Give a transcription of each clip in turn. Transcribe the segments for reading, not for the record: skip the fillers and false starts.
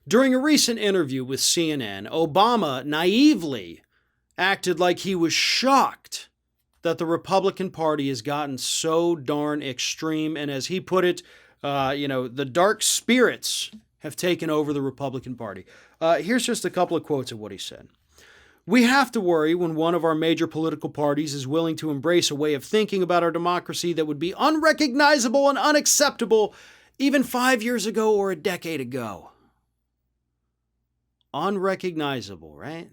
During a recent interview with CNN, Obama naively acted like he was shocked that the Republican Party has gotten so darn extreme, and as he put it, the dark spirits have taken over the Republican Party. Here's just a couple of quotes of what he said. "We have to worry when one of our major political parties is willing to embrace a way of thinking about our democracy that would be unrecognizable and unacceptable even 5 years ago or a decade ago." Unrecognizable, right?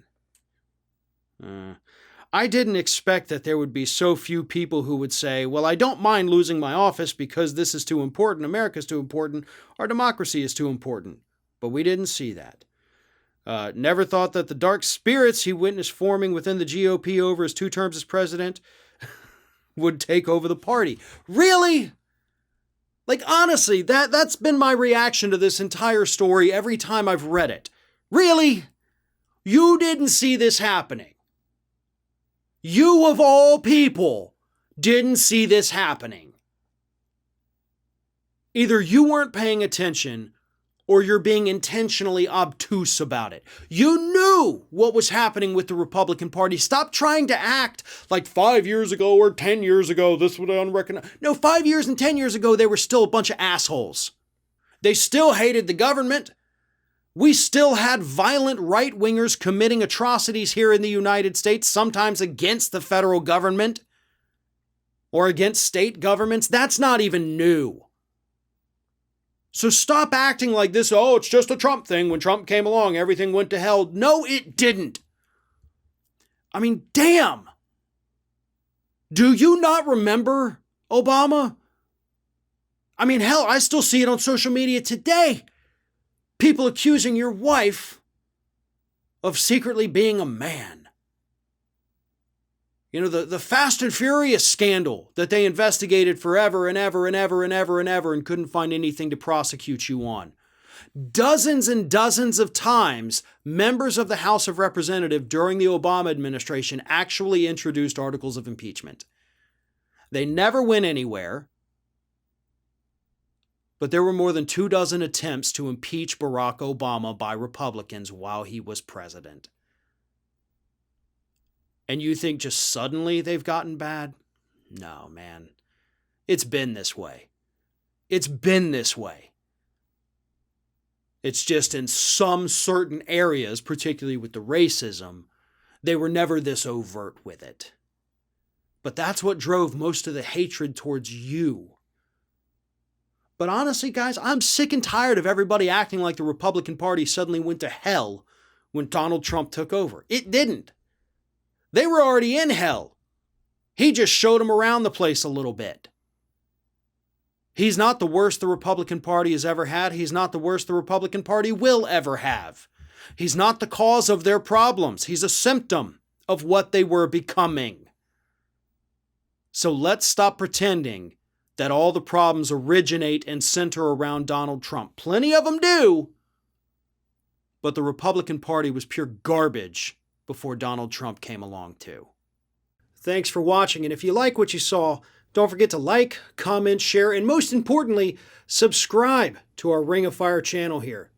I didn't expect that there would be so few people who would say, well, I don't mind losing my office because this is too important, America's too important, our democracy is too important. But we didn't see that. Never thought that the dark spirits he witnessed forming within the GOP over his 2 terms as president would take over the party. Really? Like, honestly, that's been my reaction to this entire story every time I've read it. Really? You didn't see this happening. You, of all people, didn't see this happening. Either you weren't paying attention or you're being intentionally obtuse about it. You knew what was happening with the Republican Party. Stop trying to act like 5 years ago or 10 years ago, this was unrecognized. No, 5 years and 10 years ago, they were still a bunch of assholes. They still hated the government. We still had violent right-wingers committing atrocities here in the United States, sometimes against the federal government or against state governments. That's not even new. So stop acting like this, oh, it's just a Trump thing. When Trump came along, everything went to hell. No, it didn't. I mean, damn. Do you not remember Obama? I mean, hell, I still see it on social media today. People accusing your wife of secretly being a man. You know, the Fast and Furious scandal that they investigated forever and ever and ever and ever and ever and couldn't find anything to prosecute you on. Dozens and dozens of times, members of the House of Representatives during the Obama administration actually introduced articles of impeachment. They never went anywhere. But there were more than 24 attempts to impeach Barack Obama by Republicans while he was president. And you think just suddenly they've gotten bad? No, man. It's been this way. It's been this way. It's just in some certain areas, particularly with the racism, they were never this overt with it. But that's what drove most of the hatred towards you. But honestly, guys, I'm sick and tired of everybody acting like the Republican Party suddenly went to hell when Donald Trump took over. It didn't. They were already in hell. He just showed them around the place a little bit. He's not the worst the Republican Party has ever had. He's not the worst the Republican Party will ever have. He's not the cause of their problems. He's a symptom of what they were becoming. So let's stop pretending that all the problems originate and center around Donald Trump. Plenty of them do. But the Republican Party was pure garbage before Donald Trump came along too. Thanks for watching, and if you like what you saw, don't forget to like, comment, share, and most importantly, subscribe to our Ring of Fire channel here.